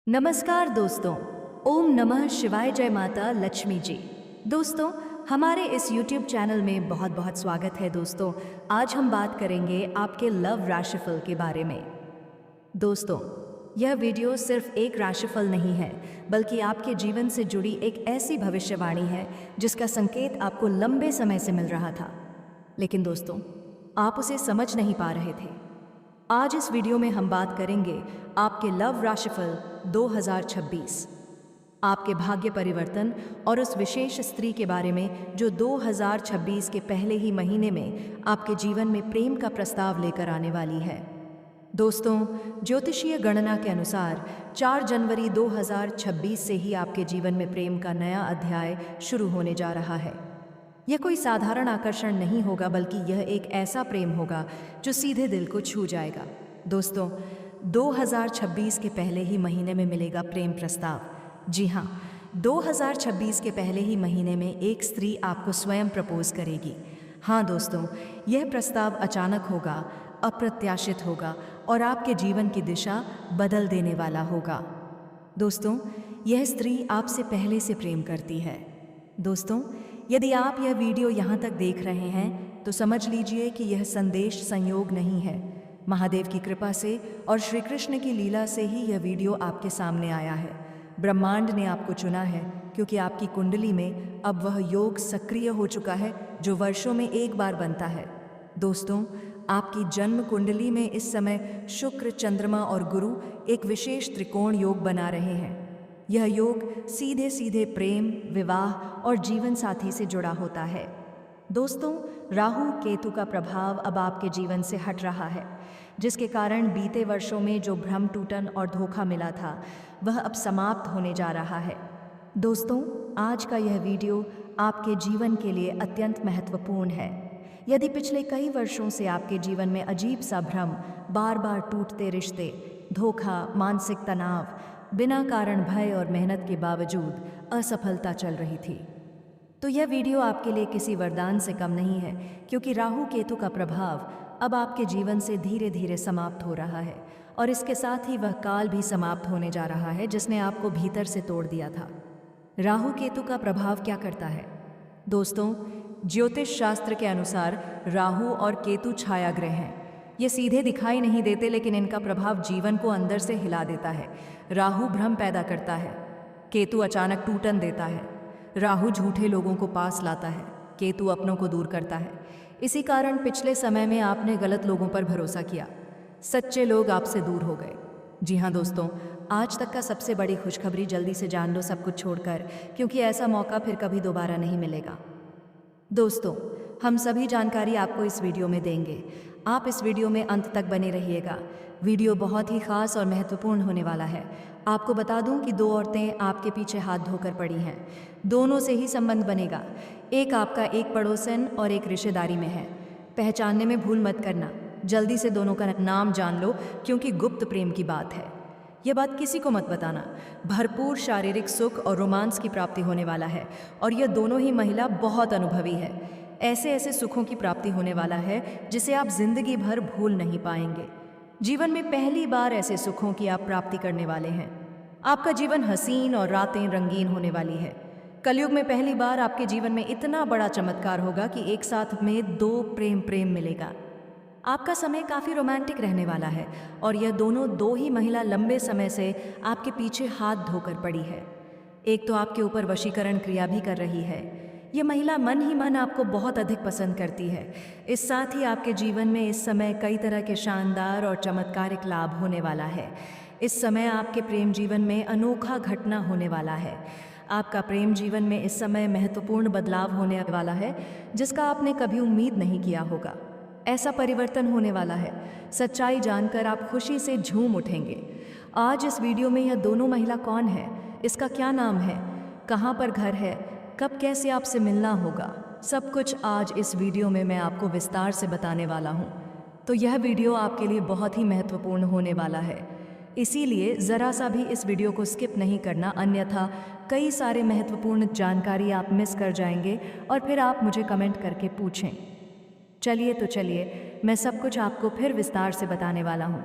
नमस्कार दोस्तों। ओम नमः शिवाय। जय माता लक्ष्मी जी। दोस्तों, हमारे इस YouTube चैनल में बहुत बहुत स्वागत है। दोस्तों, आज हम बात करेंगे आपके लव राशिफल के बारे में। दोस्तों, यह वीडियो सिर्फ एक राशिफल नहीं है, बल्कि आपके जीवन से जुड़ी एक ऐसी भविष्यवाणी है जिसका संकेत आपको लंबे समय से मिल रहा था, लेकिन दोस्तों, आप उसे समझ नहीं पा रहे थे। आज इस वीडियो में हम बात करेंगे आपके लव राशिफल 2026, आपके भाग्य परिवर्तन और उस विशेष स्त्री के बारे में जो 2026 के पहले ही महीने में आपके जीवन में प्रेम का प्रस्ताव लेकर आने वाली है। दोस्तों, ज्योतिषीय गणना के अनुसार 4 जनवरी 2026 से ही आपके जीवन में प्रेम का नया अध्याय शुरू होने जा रहा है। यह कोई साधारण आकर्षण नहीं होगा, बल्कि यह एक ऐसा प्रेम होगा जो सीधे दिल को छू जाएगा। दोस्तों, 2026 के पहले ही महीने में मिलेगा प्रेम प्रस्ताव। जी हाँ, 2026 के पहले ही महीने में एक स्त्री आपको स्वयं प्रपोज करेगी। हाँ दोस्तों, यह प्रस्ताव अचानक होगा, अप्रत्याशित होगा और आपके जीवन की दिशा बदल देने वाला होगा। दोस्तों, यह स्त्री आपसे पहले से प्रेम करती है। दोस्तों, यदि आप यह वीडियो यहाँ तक देख रहे हैं तो समझ लीजिए कि यह संदेश संयोग नहीं है। महादेव की कृपा से और श्री कृष्ण की लीला से ही यह वीडियो आपके सामने आया है। ब्रह्मांड ने आपको चुना है क्योंकि आपकी कुंडली में अब वह योग सक्रिय हो चुका है जो वर्षों में एक बार बनता है। दोस्तों, आपकी जन्म कुंडली में इस समय शुक्र, चंद्रमा और गुरु एक विशेष त्रिकोण योग बना रहे हैं। यह योग सीधे सीधे प्रेम, विवाह और जीवन साथी से जुड़ा होता है। दोस्तों, राहु केतु का प्रभाव अब आपके जीवन से हट रहा है, जिसके कारण बीते वर्षों में जो भ्रम, टूटन और धोखा मिला था वह अब समाप्त होने जा रहा है। दोस्तों, आज का यह वीडियो आपके जीवन के लिए अत्यंत महत्वपूर्ण है। यदि पिछले कई वर्षों से आपके जीवन में अजीब सा भ्रम, बार बार टूटते रिश्ते, धोखा, मानसिक तनाव, बिना कारण भय और मेहनत के बावजूद असफलता चल रही थी, तो यह वीडियो आपके लिए किसी वरदान से कम नहीं है, क्योंकि राहु केतु का प्रभाव अब आपके जीवन से धीरे धीरे समाप्त हो रहा है और इसके साथ ही वह काल भी समाप्त होने जा रहा है जिसने आपको भीतर से तोड़ दिया था। राहु केतु का प्रभाव क्या करता है? दोस्तों, ज्योतिष शास्त्र के अनुसार राहु और केतु छाया ग्रह हैं। ये सीधे दिखाई नहीं देते, लेकिन इनका प्रभाव जीवन को अंदर से हिला देता है। राहु भ्रम पैदा करता है, केतु अचानक टूटन देता है। राहु झूठे लोगों को पास लाता है, केतु अपनों को दूर करता है। इसी कारण पिछले समय में आपने गलत लोगों पर भरोसा किया, सच्चे लोग आपसे दूर हो गए। जी हाँ दोस्तों, आज तक का सबसे बड़ी खुशखबरी जल्दी से जान लो सब कुछ छोड़कर, क्योंकि ऐसा मौका फिर कभी दोबारा नहीं मिलेगा। दोस्तों, हम सभी जानकारी आपको इस वीडियो में देंगे। आप इस वीडियो में अंत तक बने रहिएगा। वीडियो बहुत ही खास और महत्वपूर्ण होने वाला है। आपको बता दूं कि 2 औरतें आपके पीछे हाथ धोकर पड़ी हैं। दोनों से ही संबंध बनेगा। एक आपका, एक पड़ोसन और एक रिश्तेदारी में है। पहचानने में भूल मत करना। जल्दी से दोनों का नाम जान लो, क्योंकि गुप्त प्रेम की बात है। यह बात किसी को मत बताना। भरपूर शारीरिक सुख और रोमांस की प्राप्ति होने वाला है और यह दोनों ही महिला बहुत अनुभवी है। ऐसे ऐसे सुखों की प्राप्ति होने वाला है जिसे आप जिंदगी भर भूल नहीं पाएंगे। जीवन में पहली बार ऐसे सुखों की आप प्राप्ति करने वाले हैं। आपका जीवन हसीन और रातें रंगीन होने वाली है। कलयुग में पहली बार आपके जीवन में इतना बड़ा चमत्कार होगा कि एक साथ में 2 प्रेम मिलेगा। आपका समय काफ़ी रोमांटिक रहने वाला है और यह दोनों 2 ही महिला लंबे समय से आपके पीछे हाथ धोकर पड़ी है। एक तो आपके ऊपर वशीकरण क्रिया भी कर रही है। यह महिला मन ही मन आपको बहुत अधिक पसंद करती है। इस साथ ही आपके जीवन में इस समय कई तरह के शानदार और चमत्कारिक लाभ होने वाला है। इस समय आपके प्रेम जीवन में अनोखा घटना होने वाला है। आपका प्रेम जीवन में इस समय महत्वपूर्ण बदलाव होने वाला है जिसका आपने कभी उम्मीद नहीं किया होगा। ऐसा परिवर्तन होने वाला है, सच्चाई जानकर आप खुशी से झूम उठेंगे। आज इस वीडियो में यह दोनों महिला कौन है, इसका क्या नाम है, कहाँ पर घर है, कब कैसे आपसे मिलना होगा, सब कुछ आज इस वीडियो में मैं आपको विस्तार से बताने वाला हूँ। तो यह वीडियो आपके लिए बहुत ही महत्वपूर्ण होने वाला है, इसीलिए ज़रा सा भी इस वीडियो को स्किप नहीं करना, अन्यथा कई सारे महत्वपूर्ण जानकारी आप मिस कर जाएंगे और फिर आप मुझे कमेंट करके पूछें। चलिए मैं सब कुछ आपको फिर विस्तार से बताने वाला हूँ।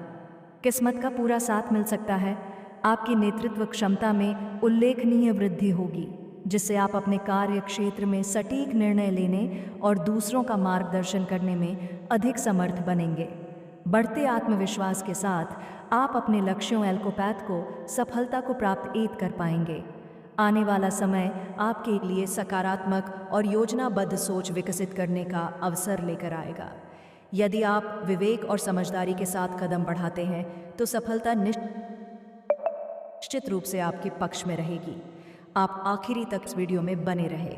किस्मत का पूरा साथ मिल सकता है, आपकी नेतृत्व क्षमता में उल्लेखनीय वृद्धि होगी, जिससे आप अपने कार्य क्षेत्र में सटीक निर्णय लेने और दूसरों का मार्गदर्शन करने में अधिक समर्थ बनेंगे। बढ़ते आत्मविश्वास के साथ आप अपने लक्ष्यों एल्कोपैथ को सफलता को प्राप्त कर पाएंगे। आने वाला समय आपके लिए सकारात्मक और योजनाबद्ध सोच विकसित करने का अवसर लेकर आएगा। यदि आप विवेक और समझदारी के साथ कदम बढ़ाते हैं तो सफलता निश्चित रूप से आपके पक्ष में रहेगी। आप आखिरी तक इस वीडियो में बने रहे।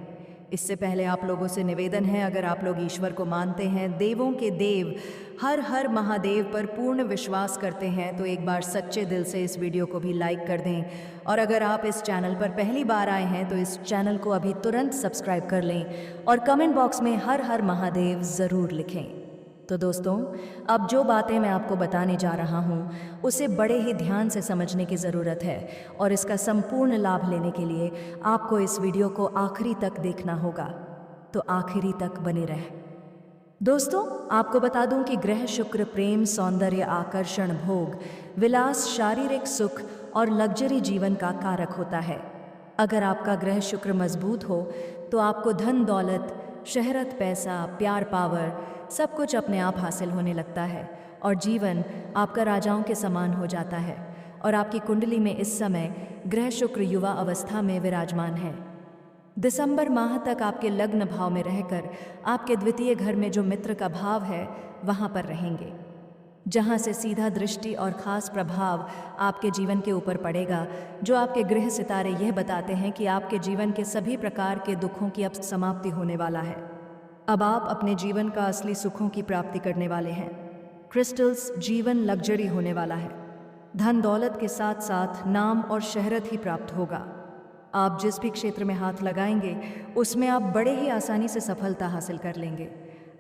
इससे पहले आप लोगों से निवेदन है, अगर आप लोग ईश्वर को मानते हैं, देवों के देव हर हर महादेव पर पूर्ण विश्वास करते हैं, तो एक बार सच्चे दिल से इस वीडियो को भी लाइक कर दें। और अगर आप इस चैनल पर पहली बार आए हैं तो इस चैनल को अभी तुरंत सब्सक्राइब कर लें और कमेंट बॉक्स में हर हर महादेव ज़रूर लिखें। तो दोस्तों, अब जो बातें मैं आपको बताने जा रहा हूँ उसे बड़े ही ध्यान से समझने की ज़रूरत है और इसका संपूर्ण लाभ लेने के लिए आपको इस वीडियो को आखिरी तक देखना होगा, तो आखिरी तक बने रहे। दोस्तों, आपको बता दूं कि ग्रह शुक्र प्रेम, सौंदर्य, आकर्षण, भोग, विलास, शारीरिक सुख और लग्जरी जीवन का कारक होता है। अगर आपका ग्रह शुक्र मजबूत हो तो आपको धन दौलत, शहरत, पैसा, प्यार, पावर सब कुछ अपने आप हासिल होने लगता है और जीवन आपका राजाओं के समान हो जाता है। और आपकी कुंडली में इस समय ग्रह शुक्र युवा अवस्था में विराजमान है। दिसंबर माह तक आपके लग्न भाव में रहकर आपके द्वितीय घर में जो मित्र का भाव है वहाँ पर रहेंगे, जहाँ से सीधा दृष्टि और ख़ास प्रभाव आपके जीवन के ऊपर पड़ेगा, जो आपके गृह सितारे यह बताते हैं कि आपके जीवन के सभी प्रकार के दुखों की अब समाप्ति होने वाला है। अब आप अपने जीवन का असली सुखों की प्राप्ति करने वाले हैं। क्रिस्टल्स, जीवन लग्जरी होने वाला है। धन दौलत के साथ साथ नाम और शहरत ही प्राप्त होगा। आप जिस भी क्षेत्र में हाथ लगाएंगे उसमें आप बड़े ही आसानी से सफलता हासिल कर लेंगे।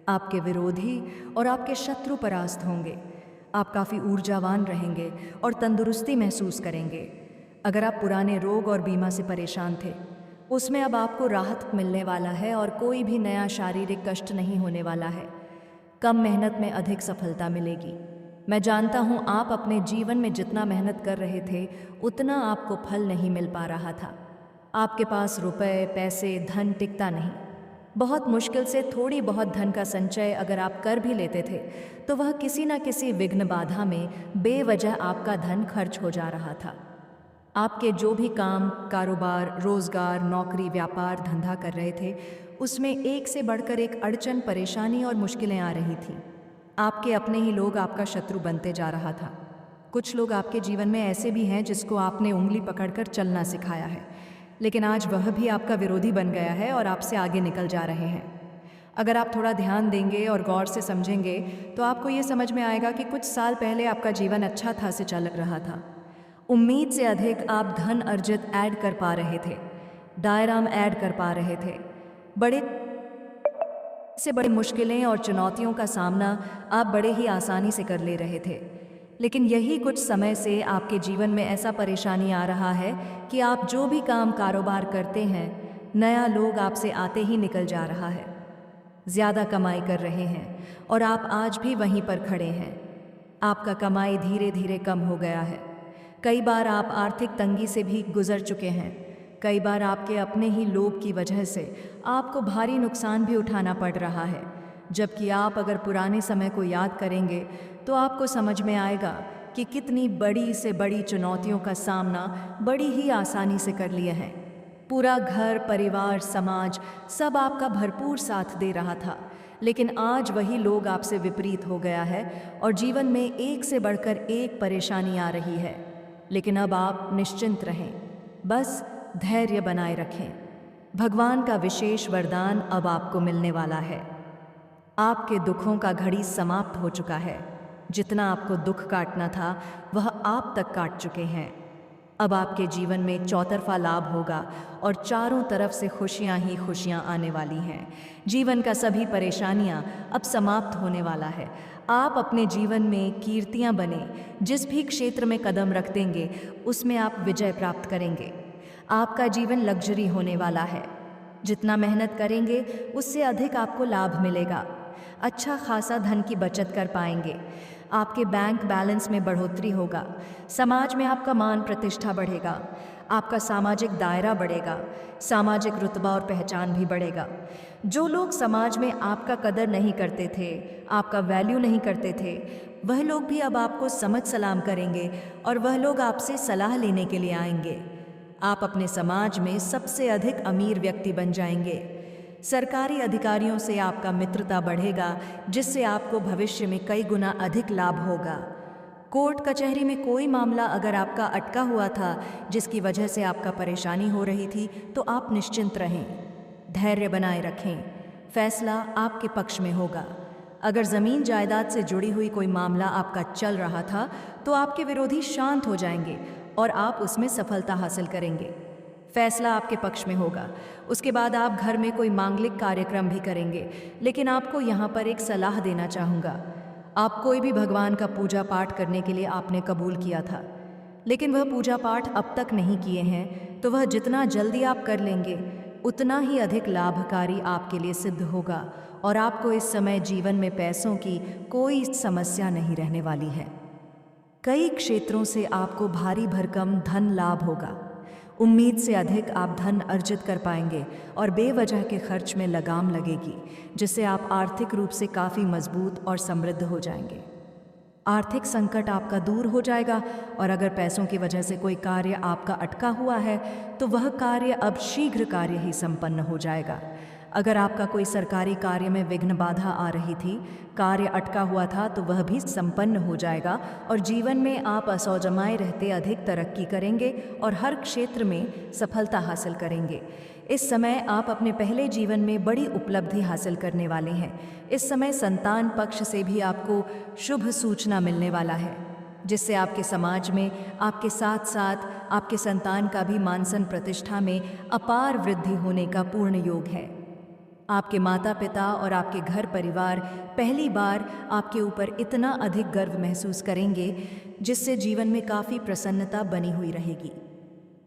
आपके विरोधी और आपके शत्रु परास्त होंगे। आप काफ़ी ऊर्जावान रहेंगे और तंदुरुस्ती महसूस करेंगे। अगर आप पुराने रोग और बीमा से परेशान थे उसमें अब आपको राहत मिलने वाला है और कोई भी नया शारीरिक कष्ट नहीं होने वाला है। कम मेहनत में अधिक सफलता मिलेगी। मैं जानता हूँ आप अपने जीवन में जितना मेहनत कर रहे थे उतना आपको फल नहीं मिल पा रहा था। आपके पास रुपए, पैसे, धन टिकता नहीं। बहुत मुश्किल से थोड़ी बहुत धन का संचय अगर आप कर भी लेते थे तो वह किसी न किसी विघ्न बाधा में बेवजह आपका धन खर्च हो जा रहा था। आपके जो भी काम, कारोबार, रोजगार, नौकरी, व्यापार, धंधा कर रहे थे उसमें एक से बढ़कर एक अड़चन, परेशानी और मुश्किलें आ रही थीं। आपके अपने ही लोग आपका शत्रु बनते जा रहा था। कुछ लोग आपके जीवन में ऐसे भी हैं जिसको आपने उंगली पकड़कर चलना सिखाया है, लेकिन आज वह भी आपका विरोधी बन गया है और आपसे आगे निकल जा रहे हैं। अगर आप थोड़ा ध्यान देंगे और गौर से समझेंगे तो आपको ये समझ में आएगा कि कुछ साल पहले आपका जीवन अच्छा था से चल रहा था। उम्मीद से अधिक आप धन अर्जित ऐड कर पा रहे थे, डायराम ऐड कर पा रहे थे। बड़े से बड़ी मुश्किलें और चुनौतियों का सामना आप बड़े ही आसानी से कर ले रहे थे। लेकिन यही कुछ समय से आपके जीवन में ऐसा परेशानी आ रहा है कि आप जो भी काम, कारोबार करते हैं, नया लोग आपसे आते ही निकल जा रहा है। ज़्यादा कमाई कर रहे हैं और आप आज भी वहीं पर खड़े हैं। आपका कमाई धीरे धीरे कम हो गया है। कई बार आप आर्थिक तंगी से भी गुजर चुके हैं। कई बार आपके अपने ही लोभ की वजह से आपको भारी नुकसान भी उठाना पड़ रहा है। जबकि आप अगर पुराने समय को याद करेंगे तो आपको समझ में आएगा कि कितनी बड़ी से बड़ी चुनौतियों का सामना बड़ी ही आसानी से कर लिए हैं। पूरा घर, परिवार, समाज सब आपका भरपूर साथ दे रहा था, लेकिन आज वही लोग आपसे विपरीत हो गया है और जीवन में एक से बढ़कर एक परेशानी आ रही है। लेकिन अब आप निश्चिंत रहें, बस धैर्य बनाए रखें। भगवान का विशेष वरदान अब आपको मिलने वाला है। आपके दुखों का घड़ी समाप्त हो चुका है। जितना आपको दुख काटना था वह आप तक काट चुके हैं। अब आपके जीवन में चौतरफा लाभ होगा और चारों तरफ से खुशियां ही खुशियां आने वाली हैं। जीवन का सभी परेशानियां अब समाप्त होने वाला है। आप अपने जीवन में कीर्तियां बने, जिस भी क्षेत्र में कदम रख देंगे उसमें आप विजय प्राप्त करेंगे। आपका जीवन लग्जरी होने वाला है। जितना मेहनत करेंगे उससे अधिक आपको लाभ मिलेगा। अच्छा खासा धन की बचत कर पाएंगे। आपके बैंक बैलेंस में बढ़ोतरी होगा, समाज में आपका मान प्रतिष्ठा बढ़ेगा, आपका सामाजिक दायरा बढ़ेगा, सामाजिक रुतबा और पहचान भी बढ़ेगा। जो लोग समाज में आपका कदर नहीं करते थे, आपका वैल्यू नहीं करते थे, वह लोग भी अब आपको समझ सलाम करेंगे और वह लोग आपसे सलाह लेने के लिए आएंगे। आप अपने समाज में सबसे अधिक अमीर व्यक्ति बन जाएंगे। सरकारी अधिकारियों से आपका मित्रता बढ़ेगा, जिससे आपको भविष्य में कई गुना अधिक लाभ होगा। कोर्ट कचहरी में कोई मामला अगर आपका अटका हुआ था, जिसकी वजह से आपका परेशानी हो रही थी, तो आप निश्चिंत रहें, धैर्य बनाए रखें, फैसला आपके पक्ष में होगा। अगर ज़मीन जायदाद से जुड़ी हुई कोई मामला आपका चल रहा था, तो आपके विरोधी शांत हो जाएंगे और आप उसमें सफलता हासिल करेंगे। फैसला आपके पक्ष में होगा। उसके बाद आप घर में कोई मांगलिक कार्यक्रम भी करेंगे, लेकिन आपको यहाँ पर एक सलाह देना चाहूँगा। आप कोई भी भगवान का पूजा पाठ करने के लिए आपने कबूल किया था, लेकिन वह पूजा पाठ अब तक नहीं किए हैं, तो वह जितना जल्दी आप कर लेंगे उतना ही अधिक लाभकारी आपके लिए सिद्ध होगा और आपको इस समय जीवन में पैसों की कोई समस्या नहीं रहने वाली है। कई क्षेत्रों से आपको भारी भरकम धन लाभ होगा। उम्मीद से अधिक आप धन अर्जित कर पाएंगे और बेवजह के खर्च में लगाम लगेगी, जिससे आप आर्थिक रूप से काफ़ी मजबूत और समृद्ध हो जाएंगे। आर्थिक संकट आपका दूर हो जाएगा और अगर पैसों की वजह से कोई कार्य आपका अटका हुआ है, तो वह कार्य अब शीघ्र कार्य ही संपन्न हो जाएगा। अगर आपका कोई सरकारी कार्य में विघ्न बाधा आ रही थी, कार्य अटका हुआ था, तो वह भी संपन्न हो जाएगा और जीवन में आप असौजमाए रहते अधिक तरक्की करेंगे और हर क्षेत्र में सफलता हासिल करेंगे। इस समय आप अपने पहले जीवन में बड़ी उपलब्धि हासिल करने वाले हैं। इस समय संतान पक्ष से भी आपको शुभ सूचना मिलने वाला है, जिससे आपके समाज में आपके साथ साथ आपके संतान का भी मान सम्मान प्रतिष्ठा में अपार वृद्धि होने का पूर्ण योग है। आपके माता पिता और आपके घर परिवार पहली बार आपके ऊपर इतना अधिक गर्व महसूस करेंगे, जिससे जीवन में काफ़ी प्रसन्नता बनी हुई रहेगी।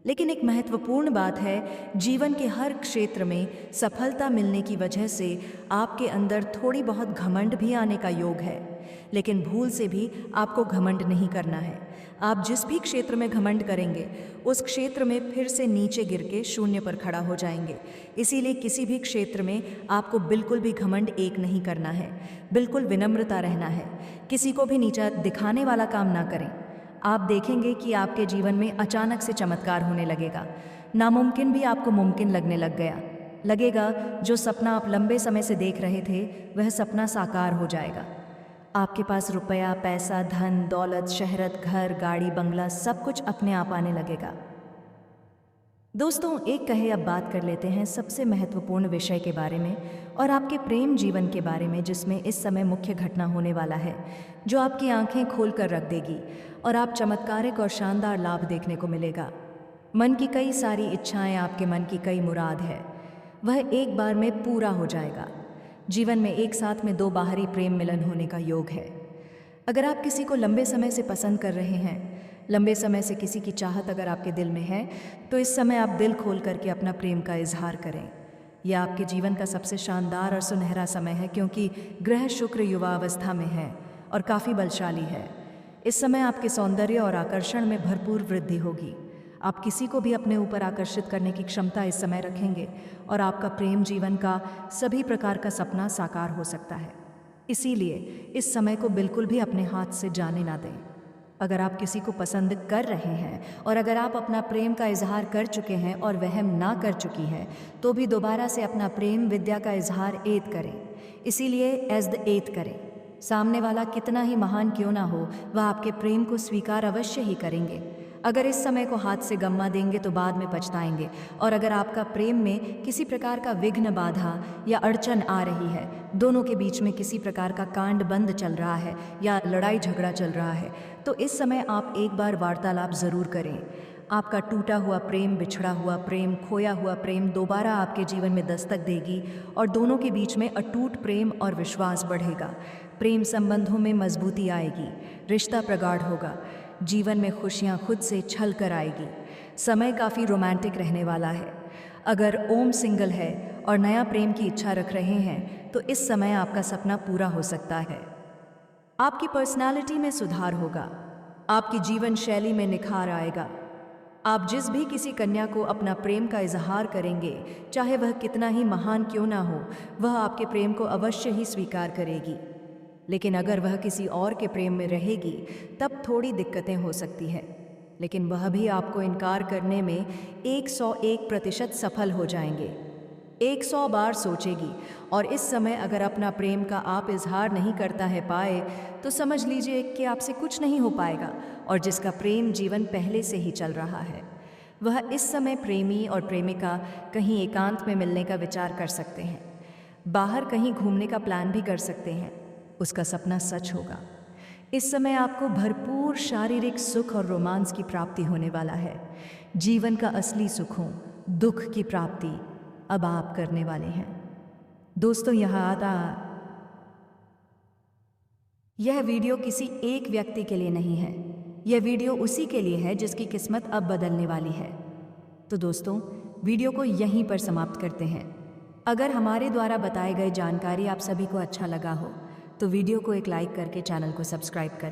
लेकिन एक महत्वपूर्ण बात है, जीवन के हर क्षेत्र में सफलता मिलने की वजह से आपके अंदर थोड़ी बहुत घमंड भी आने का योग है, लेकिन भूल से भी आपको घमंड नहीं करना है। आप जिस भी क्षेत्र में घमंड करेंगे, उस क्षेत्र में फिर से नीचे गिर के शून्य पर खड़ा हो जाएंगे। इसीलिए किसी भी क्षेत्र में आपको बिल्कुल भी घमंड एक नहीं करना है, बिल्कुल विनम्रता रहना है। किसी को भी नीचा दिखाने वाला काम ना करें। आप देखेंगे कि आपके जीवन में अचानक से चमत्कार होने लगेगा। नामुमकिन भी आपको मुमकिन लगने लग गया। लगेगा जो सपना आप लंबे समय से देख रहे थे, वह सपना साकार हो जाएगा। आपके पास रुपया, पैसा, धन, दौलत, शहरत, घर, गाड़ी, बंगला सब कुछ अपने आप आने लगेगा। दोस्तों, एक कहे अब बात कर लेते हैं सबसे महत्वपूर्ण विषय के बारे में और आपके प्रेम जीवन के बारे में, जिसमें इस समय मुख्य घटना होने वाला है, जो आपकी आंखें खोल कर रख देगी और आप चमत्कारिक और शानदार लाभ देखने को मिलेगा। मन की कई सारी इच्छाएं, आपके मन की कई मुराद है, वह एक बार में पूरा हो जाएगा। जीवन में एक साथ में दो बाहरी प्रेम मिलन होने का योग है। अगर आप किसी को लंबे समय से पसंद कर रहे हैं, लंबे समय से किसी की चाहत अगर आपके दिल में है, तो इस समय आप दिल खोल करके अपना प्रेम का इजहार करें। यह आपके जीवन का सबसे शानदार और सुनहरा समय है, क्योंकि ग्रह शुक्र युवा अवस्था में है और काफ़ी बलशाली है। इस समय आपके सौंदर्य और आकर्षण में भरपूर वृद्धि होगी। आप किसी को भी अपने ऊपर आकर्षित करने की क्षमता इस समय रखेंगे और आपका प्रेम जीवन का सभी प्रकार का सपना साकार हो सकता है। इसीलिए इस समय को बिल्कुल भी अपने हाथ से जाने ना दें। अगर आप किसी को पसंद कर रहे हैं और अगर आप अपना प्रेम का इजहार कर चुके हैं और वह ना कर चुकी है, तो भी दोबारा से अपना प्रेम विद्या का इजहार एत करें। इसीलिए एज द एत करें। सामने वाला कितना ही महान क्यों ना हो, वह आपके प्रेम को स्वीकार अवश्य ही करेंगे। अगर इस समय को हाथ से गंवा देंगे तो बाद में पछताएंगे। और अगर आपका प्रेम में किसी प्रकार का विघ्न, बाधा या अड़चन आ रही है, दोनों के बीच में किसी प्रकार का कांड बंद चल रहा है या लड़ाई झगड़ा चल रहा है, तो इस समय आप एक बार वार्तालाप ज़रूर करें। आपका टूटा हुआ प्रेम, बिछड़ा हुआ प्रेम, खोया हुआ प्रेम दोबारा आपके जीवन में दस्तक देगी और दोनों के बीच में अटूट प्रेम और विश्वास बढ़ेगा। प्रेम संबंधों में मजबूती आएगी, रिश्ता प्रगाढ़ होगा, जीवन में खुशियाँ खुद से छल कर आएगी। समय काफ़ी रोमांटिक रहने वाला है। अगर ओम सिंगल है और नया प्रेम की इच्छा रख रहे हैं, तो इस समय आपका सपना पूरा हो सकता है। आपकी पर्सनालिटी में सुधार होगा, आपकी जीवन शैली में निखार आएगा। आप जिस भी किसी कन्या को अपना प्रेम का इजहार करेंगे, चाहे वह कितना ही महान क्यों ना हो, वह आपके प्रेम को अवश्य ही स्वीकार करेगी। लेकिन अगर वह किसी और के प्रेम में रहेगी, तब थोड़ी दिक्कतें हो सकती है, लेकिन वह भी आपको इनकार करने में 101% सफल हो जाएंगे। 100 बार सोचेगी, और इस समय अगर अपना प्रेम का आप इजहार नहीं करता है पाए, तो समझ लीजिए कि आपसे कुछ नहीं हो पाएगा। और जिसका प्रेम जीवन पहले से ही चल रहा है, वह इस समय प्रेमी और प्रेमिका कहीं एकांत में मिलने का विचार कर सकते हैं, बाहर कहीं घूमने का प्लान भी कर सकते हैं। उसका सपना सच होगा। इस समय आपको भरपूर शारीरिक सुख और रोमांस की प्राप्ति होने वाला है। जीवन का असली सुखों, दुख की प्राप्ति अब आप करने वाले हैं। दोस्तों, यह वीडियो किसी एक व्यक्ति के लिए नहीं है। यह वीडियो उसी के लिए है जिसकी किस्मत अब बदलने वाली है। तो दोस्तों, वीडियो को यहीं पर समाप्त करते हैं। अगर हमारे द्वारा बताए गए जानकारी आप सभी को अच्छा लगा हो, तो वीडियो को एक लाइक करके चैनल को सब्सक्राइब कर लें।